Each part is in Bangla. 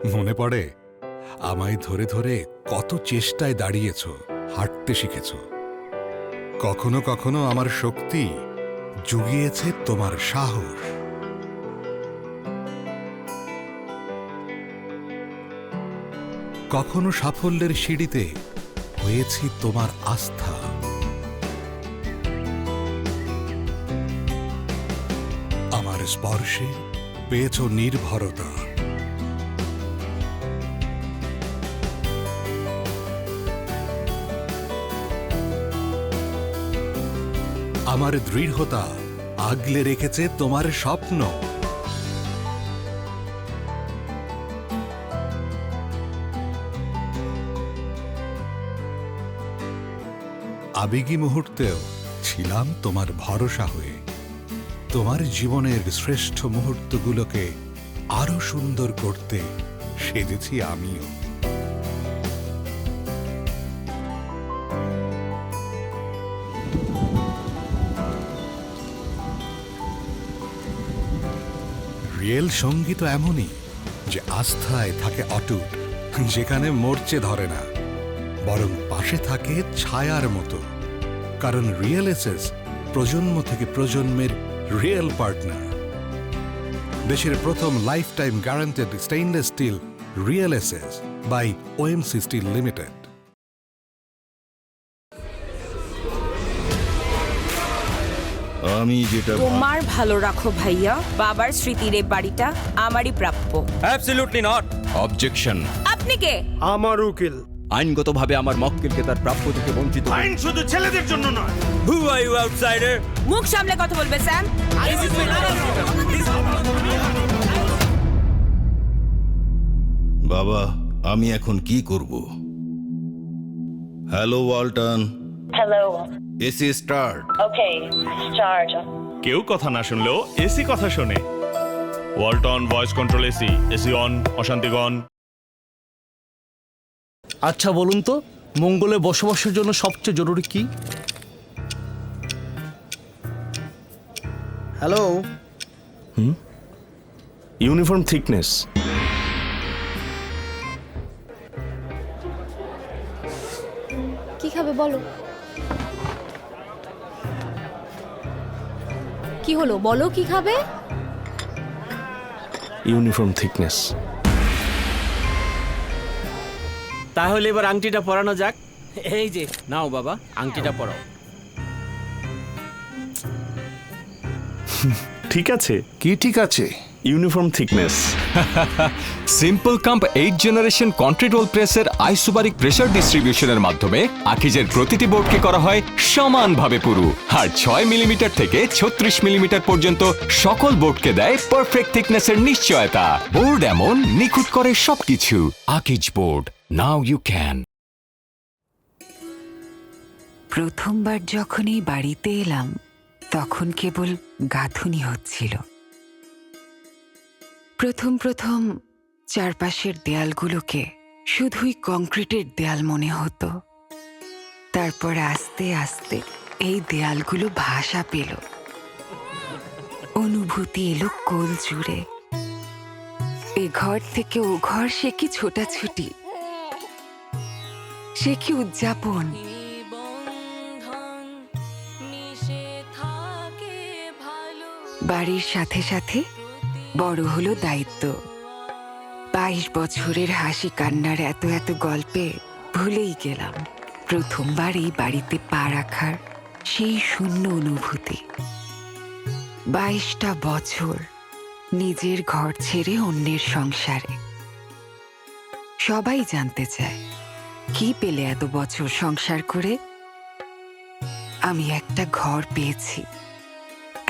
মনে পড়ে আমায় ধরে ধরে কত চেষ্টায় দাঁড়িয়েছ, হাঁটতে শিখেছ। কখনো কখনো আমার শক্তি জুগিয়েছে তোমার সাহস। কখনো সাফল্যের সিঁড়িতে হয়েছি তোমার আস্থা। আমার স্পর্শে পেয়েছ নির্ভরতা। আমার দৃঢ়তা আগলে রেখেছে তোমার স্বপ্ন। আবেগী মুহূর্তেও ছিলাম তোমার ভরসা হয়ে। তোমার জীবনের শ্রেষ্ঠ মুহূর্তগুলোকে আরো সুন্দর করতে সেজেছি আমিও। রিয়েল সঙ্গীত এমনই যে আস্থায় থাকে অটুট, যেখানে মরচে ধরে না, বরং পাশে থাকে ছায়ার মতো। কারণ রিয়েল এসেস প্রজন্ম থেকে প্রজন্মের রিয়েল পার্টনার। দেশের প্রথম lifetime guaranteed stainless steel real aces by OMC steel limited. আমি যেটা তোমার ভালো রাখো ভাইয়া, বাবার স্মৃতির এই বাড়িটা আমারই প্রাপ্য। Absolutely not. অবজেকশন। আপনি কে? আমার উকিল। আইনগতভাবে আমার মক্কেলকে তার প্রাপ্য থেকে বঞ্চিত। আইন শুধু ছেলেদের জন্য নয়। হু আর ইউ আউটসাইডার? মুখ সামলে কথা বলবে স্যাম। বাবা, আমি এখন কি করব? Hello Walton. Hello. AC start. Okay, start. কেউ কথা না শুনলেও এসি কথা শোনে। Walton voice control AC. AC on, অশান্তিগণ। আচ্ছা বলুন তো, মঙ্গলে বসবাসের জন্য সবচেয়ে জরুরি কি? হ্যালো। Uniform thickness. কি খাবে বলো? কি হলো বলো, কি খাবে? Uniform thickness. তাহলে এবার আংটিটা পরানো যাক। এই যে নাও বাবা, আংটিটা পরাও। ঠিক আছে। কি ঠিক আছে? Uniform thickness. সিম্পল কাম্প 8 জেনারেশন কন্ট্রিরোল প্রেসের আইসোবারিক প্রেসার ডিস্ট্রিবিউশনের মাধ্যমে আকিজের প্রতিটি বোর্ডকে করা হয় সমানভাবে পুরু। আর 6 মিলিমিটার থেকে 36 মিলিমিটার পর্যন্ত সকল বোর্ডকে দেয় পারফেক্ট থিকনেসের নিশ্চয়তা। বোর্ড এমন নিখুঁত করে সবকিছু। Akij board, now you can. প্রথমবার যখন এই বাড়িতে এলাম তখন কেবল গাঁথুনি হচ্ছিল। প্রথম চারপাশের দেয়ালগুলোকে শুধুই কংক্রিটের দেয়াল মনে হতো। তারপর আস্তে আস্তে এই দেয়ালগুলো ভাষা পেল, অনুভূতি এলো কোল জুড়ে। এ ঘর থেকে ও ঘর, সে কি ছোটাছুটি, সে কি উদযাপন। বাড়ির সাথে সাথে বড় হলো দায়িত্ব। 22 বছরের হাসি কান্নার এত এত গল্পে ভুলেই গেলাম প্রথমবার এই বাড়িতে পা রাখার সেই শূন্য অনুভূতি। 22টা বছর নিজের ঘর ছেড়ে অন্যের সংসারে। সবাই জানতে চায় কি পেলে এত বছর সংসার করে। আমি একটা ঘর পেয়েছি,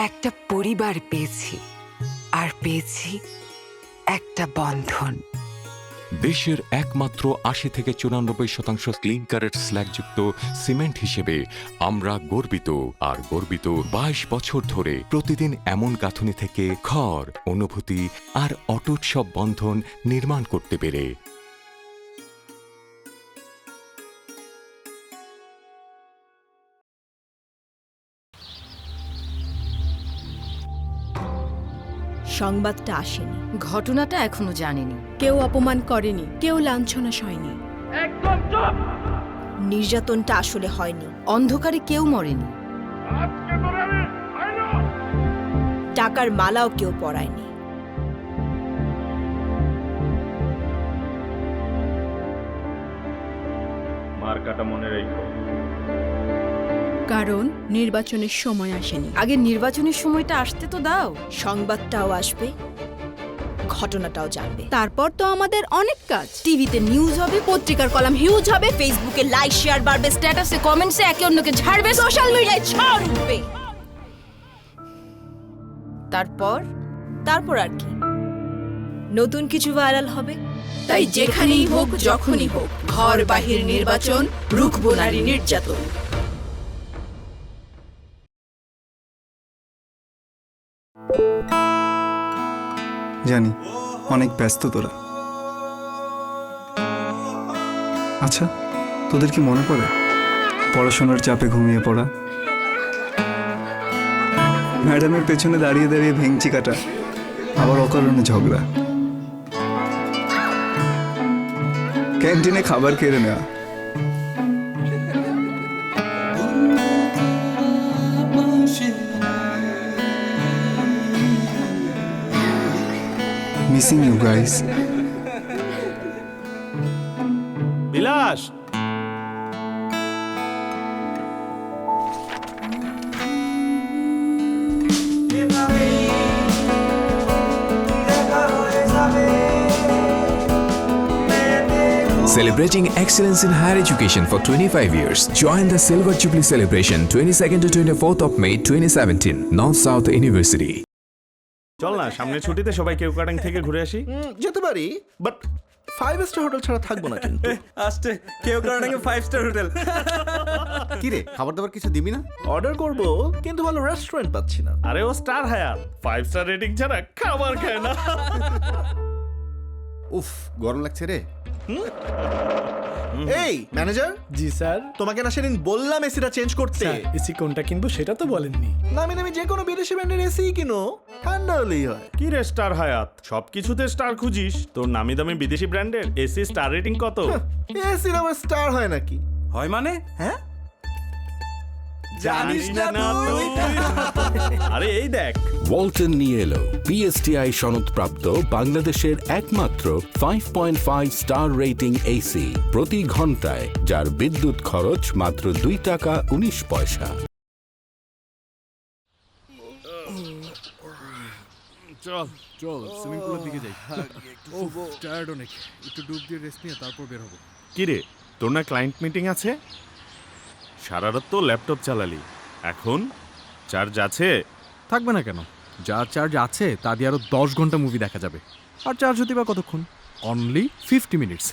একটা পরিবার পেয়েছি, আর পেয়েছি একটা বন্ধন। দেশের একমাত্র 80 থেকে 94% ক্লিনকারের স্ল্যাগযুক্ত সিমেন্ট হিসেবে আমরা গর্বিত। আর গর্বিত 22 বছর ধরে প্রতিদিন এমন গাঁথুনি থেকে ঘর, অনুভূতি আর অটুট সব বন্ধন নির্মাণ করতে পেরে। সংবাদটা আসেনি, ঘটনাটা এখনো জানেনি। কেউ অপমান করেনি, কেউ লাঞ্ছনা সয়নি। নির্যাতনটা আসলে হয়নি, অন্ধকারে কেউ মরেনি। টাকার মালাও কেউ পরায়নি। মার্কাটা মনে রেখো। কারণ নির্বাচনের সময় আসেনি। আগে নির্বাচনের সময়টা আসতে তো দাও। সংবাদটাও আসবে, ঘটনাটাও জানবে। তারপর তো আমাদের অনেক কাজ। টিভিতে নিউজ হবে, পত্রিকার কলাম হিউজ হবে, ফেসবুকে লাইক শেয়ার বাড়বে, স্ট্যাটাসে কমেন্টসে একে অন্যকে ঝাড়বে, সোশ্যাল মিডিয়ায় ঝড় উঠবে। তারপর আর কি, নতুন কিছু ভাইরাল হবে। তাই যেখানেই হোক যখনই হোক ঘর বাহির নির্বাচন, রুখবো নারী নির্যাতন। জানি অনেক ব্যস্ত তোরা। আচ্ছা, তোদের কি মনে পড়ে পড়াশোনার চাপে ঘুমিয়ে পড়া, ম্যাডামের পেছনে দাঁড়িয়ে দাঁড়িয়ে ভেঙচি কাটা, আবার অকারণে ঝগড়া, ক্যান্টিনে খাবার কেড়ে নেওয়া, missing you guys. Vilas, Celebrating excellence in higher education for 25 years. Join the Silver Jubilee celebration 22nd to 24th of May 2017, North South University. চল না সামনের ছুটিতে সবাই কেউকাটাং থেকে ঘুরে আসি। যেতে পারি, বাট 5 স্টার হোটেল ছাড়া থাকবো না কিন্তু। আসছে কেউ কারণে 5 স্টার হোটেল। কি রে, খাবার দাবার কিছু দিবি না? অর্ডার করব, কিন্তু ভালো রেস্টুরেন্ট পাচ্ছি না। আরে ও স্টার হায়াত, 5 স্টার রেটিং ছাড়া খাবার খায় না। উফ, গরম লাগছে রে। এই ম্যানেজার। জি স্যার। তোমাকে না সেদিন বললাম এসিটা চেঞ্জ করতে। এসি কোনটা কিনবো সেটা তো বলেননি। নামি নামি যে কোনো বিদেশি ব্র্যান্ডের এসি কিনো, ঠান্ডা হলেই হয়। কি রে স্টার হায়াত, সবকিছুতে স্টার খুঁজিস? তোর নামি দামি বিদেশি ব্র্যান্ডের এসি স্টার রেটিং কত? এসির আবার স্টার হয় নাকি? হয় মানে? হ্যাঁ, জানিস না তুই? আরে এই দেখ, ওয়ালটন নিয়ে এলো বিএসটিআই সনদপ্রাপ্ত বাংলাদেশের একমাত্র 5.5 স্টার রেটিং এসি, প্রতি ঘন্টায় যার বিদ্যুৎ খরচ মাত্র 2 টাকা 19 পয়সা। চল সুইমিং পুলের দিকে যাই। ওহ, টায়ার্ড অনেক, একটু ডুব দিয়ে রেস্ট নিয়ে তারপর বের হবো। কি রে তোর না ক্লায়েন্ট মিটিং আছে? সারা রাত তো ল্যাপটপ চালালি, এখন চার্জ আছে? থাকবে না কেন, যা চার্জ আছে তা দিয়ে আরো 10 ঘন্টা মুভি দেখা যাবে। আর চার্জ হতে বা কতক্ষণ? Only 50 minutes.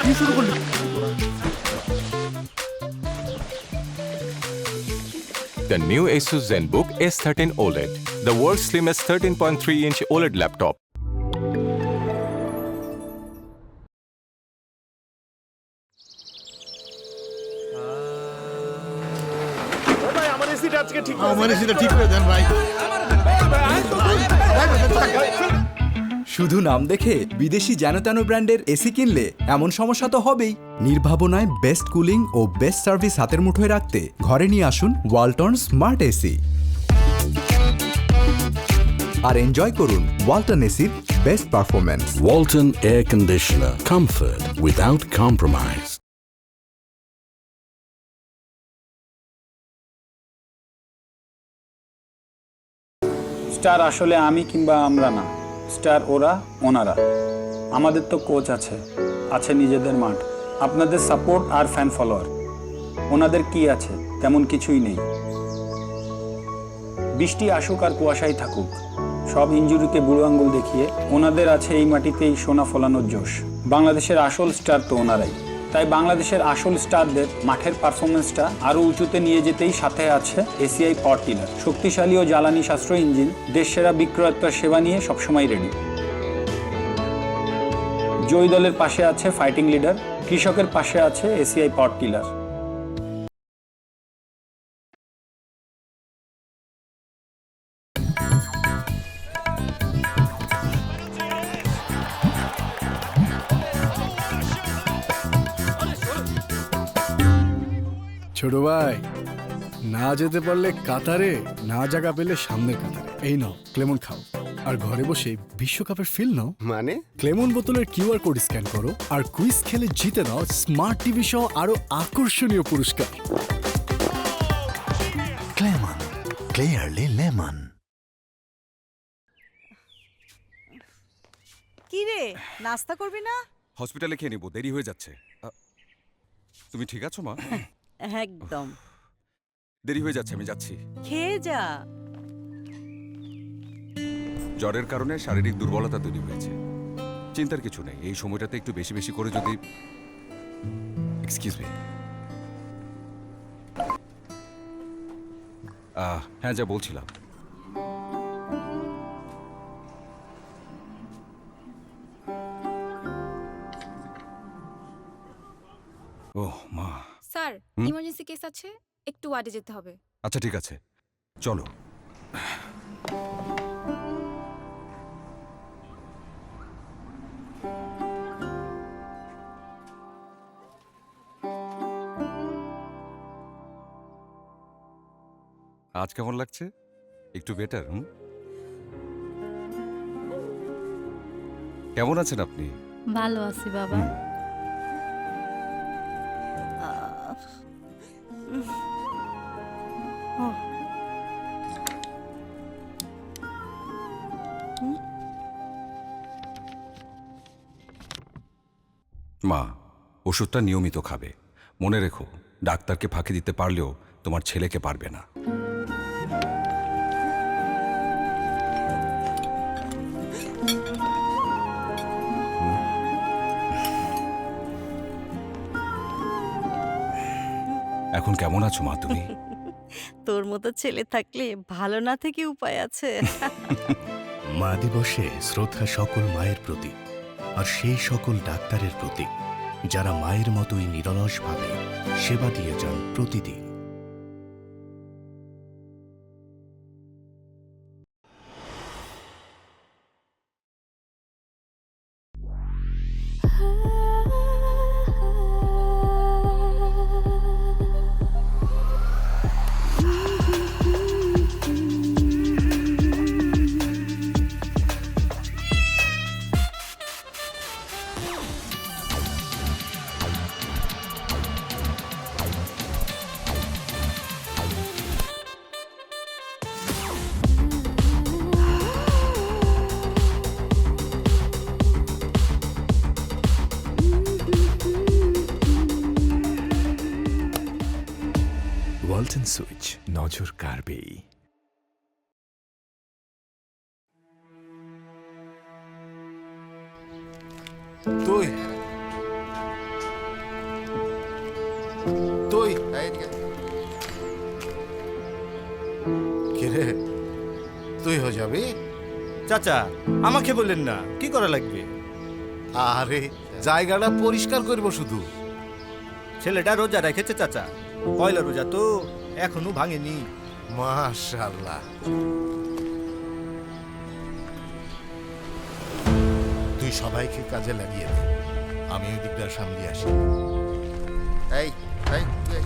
কি শুরু করলি? The new Asus ZenBook S13 OLED, the world's slimmest 13.3-inch OLED laptop. ভাই আমার এসিটা আজকে ঠিক করে দেন ভাই। শুধু নাম দেখে বিদেশি যেন ব্র্যান্ডের এসি কিনলে এমন সমস্যা তো হবেই। নির্ভাবনায় বেস্ট কুলিং ও বেস্ট সার্ভিস হাতের মুঠোয় রাখতে ঘরে নিয়ে আসুন ওয়ালটন স্মার্ট এসি আর এনজয় করুন ওয়ালটন এসির best performance. Walton air conditioner, comfort without compromise. Star আসলে আমি কিংবা আমরা না, স্টার ওরা, ওনারা। আমাদের তো কোচ আছে, আছে নিজেদের মাঠ, আপনাদের সাপোর্ট আর ফ্যান ফলোয়ার। ওনাদের কি আছে? তেমন কিছুই নেই। বৃষ্টি আসুক আর কুয়াশাই থাকুক, সব ইনজুরিকে বুড়ো আঙ্গুল দেখিয়ে ওনাদের আছে এই মাটিতেই সোনা ফলানোর জোশ। বাংলাদেশের আসল স্টার তো ওনারাই। তাই বাংলাদেশের আসল স্টারদের মাঠের পারফরমেন্সটা আরও উঁচুতে নিয়ে যেতেই সাথে আছে এসিআই পাওয়ার টিলার, শক্তিশালী ও জ্বালানি সাশ্রয় ইঞ্জিন, দেশ সেরা বিক্রয়োত্তর সেবা নিয়ে সবসময় রেডি। জয়ী দলের পাশে আছে ফাইটিং লিডার, কৃষকের পাশে আছে এসিআই পাওয়ার টিলার। ছোট ভাই, না যেতে পারলে কাতারে, না জায়গা পেলে সামনের কাতারে। এই নাও ক্লেমন খাও, আর ঘরে বসে বিশ্বকাপের ফিল নাও। মানে ক্লেমন বোতলের কিউআর কোড স্ক্যান করো আর কুইজ খেলে জিতে নাও স্মার্ট টিভি সহ আরো আকর্ষণীয় পুরস্কার। Clemon, clearly lemon. কি রে, নাস্তা করবি না? হসপিটালে খেয়ে নেবো, দেরি হয়ে যাচ্ছে। তুমি ঠিক আছো মা? একদম। দেরি হয়ে যাচ্ছে, আমি যাচ্ছি। খেয়ে যা। জ্বরের কারণে শারীরিক দুর্বলতা তৈরি হয়েছে। চিন্তার কিছু নেই, এই সময়টাতে একটু বেশি বেশি করে যদি এক্সকিউজ মি, হ্যাঁ যা বলছিলাম, ওহ মা। স্যার, ইমার্জেন্সি কেস আছে, একটু ওয়ার্ডে যেতে হবে। আচ্ছা ঠিক আছে, চলো। আজ কেমন লাগছে? একটু বেটার? কেমন আছেন আপনি? ভালো আছি বাবা। মা, ওষুধটা নিয়মিত খাবে। মনে রেখো, ডাক্তারকে ফাঁকি দিতে পারলেও তোমার ছেলেকে পারবে না। এখন কেমন আছো মা তুমি? তোর মতো ছেলে থাকলে ভালো না থেকে উপায় আছে। মা দিবসে শ্রদ্ধা সকল মায়ের প্রতি, আর সেই সকল ডাক্তারের প্রতি যারা মায়ের মতোই নিরলসভাবে সেবা দিয়ে যান প্রতিদিন। ওয়ালটন সুইচ, নজর কাড়বেই। তুই তুই কিরে, তুই হয়ে যাবি? চাচা, আমাকে বললেন না, কি করা লাগবে? আরে জায়গাটা পরিষ্কার করব শুধু। ছেলেটা রোজা রেখেছে চাচা, পয়লা রোজা তো এখনো ভাঙেনি। মাশাআল্লাহ। তুই সবাইকে কাজে লাগিয়ে দে, আমি ওই দিকটা সামনে আসি। এই এই তুই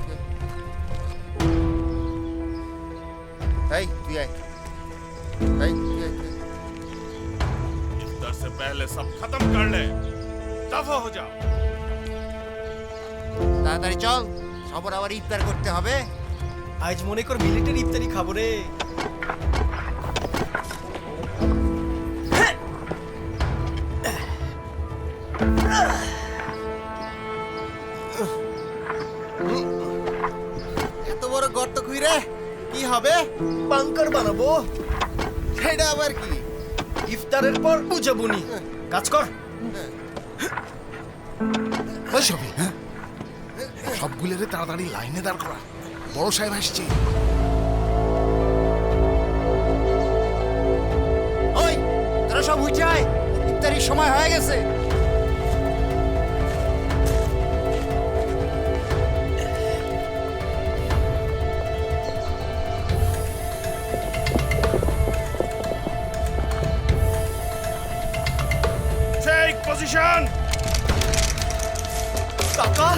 এই তুই এই इफ्तार से पहले सब खत्म कर ले, दफा हो जाओ। তাড়াতাড়ি চল, সবার আবার ইফতার করতে হবে। আজ মনে কর মিলিটারি ইফতারি খাবো রে। এত বড় গর্ত খুঁড়ে কি হবে? বাংকার বানাবো। সেটা আবার কি? ইফতারের পর বুঝাবুনি, কাজ কর। ওই সবই, হ্যাঁ, সবগুলোরে তাড়াতাড়ি লাইনে দাঁড় করা, বড় সাহেব আসছে। ওই তোরা সব উঠে আয়, ইফতারির সময় হয়ে গেছে। Take position! কাকা